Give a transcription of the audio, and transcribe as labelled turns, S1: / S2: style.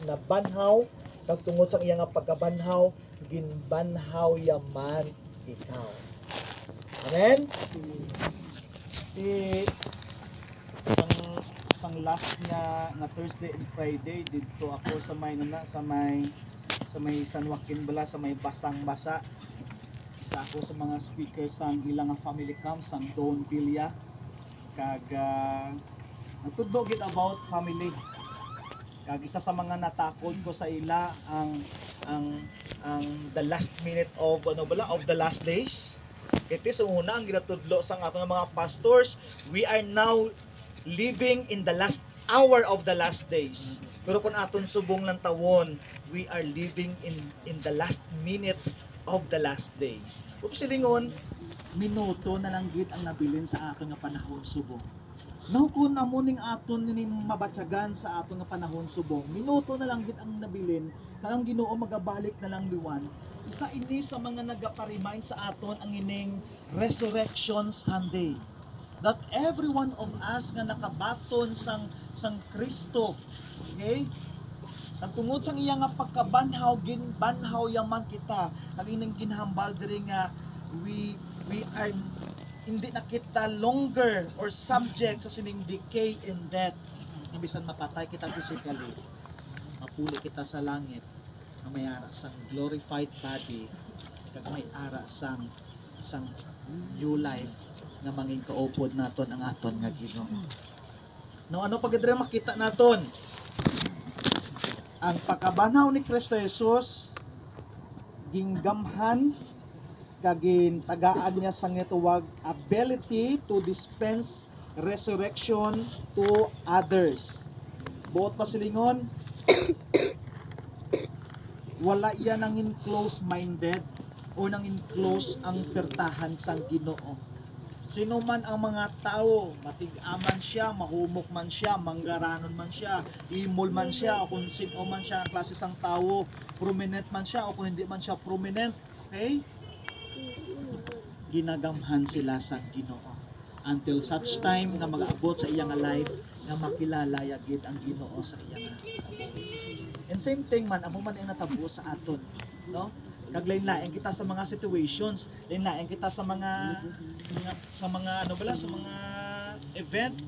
S1: nabanhaw kag tungod sa iyang pagkabanhaw ginbanhaw yaman ikaw. Amen. Sang last nga Thursday and Friday dito ako sa may San Joaquin bala sa may basang-basa. Isa ako sa mga speaker sang ilang family camp sang Don Villa kag natudlo gid about family. Kag isa sa mga natakod ko sa ila ang the last minute of of the last days. Ito sa una ang ginatudlo sang atong mga pastors, we are now living in the last hour of the last days. Pero kung aton subong lang tawon, we are living in the last minute of the last days. Kung silingon, minuto na lang gid ang nabilin sa aton nga panahon subong. No, kung amuning aton ni mabatyagan sa aton nga panahon subong, minuto na lang gid ang nabilin, kag ang Ginoo magabalik na lang liwan. Isa ini sa mga nagapa-remind sa aton ang ining Resurrection Sunday. That every one of us nga nakabaton sang Kristo, okay? Nagtungod sang iya nga pagkabanhaw, ginbanhaw yaman kita. Ang ining ginhambal diri nga we are hindi na kita longer or subject sa sining decay and death. Nga bisan mapatay kita physically, mapuli kita sa langit, na may ara sang glorified body, kag may ara sang new life nga manging kaupod naton ang aton nga Ginoo. No, ano pag diri makita naton? Ang pagkabanhaw ni Kristo Jesus ginggamhan kagin tagaan niya sang gituwag ability to dispense resurrection to others. Buot pasilingon, wala iya nangin close-minded o nangin close ang pertahan sang Ginoo. Sino man ang mga tao, matig-aman siya, mahumok man siya, manggaranon man siya, imol man siya, o kung sino man siya ang klase sang tao, prominent man siya o kung hindi man siya prominent, okay? Ginagamhan sila sa Ginoo until such time na mag-abot sa iyang life na makilala yagid ang Ginoo sa iyang and same thing man amo man ang natabo sa aton, no? Kag lain-lain kita sa mga situations, lain-lain kita sa mga ano bala sa mga event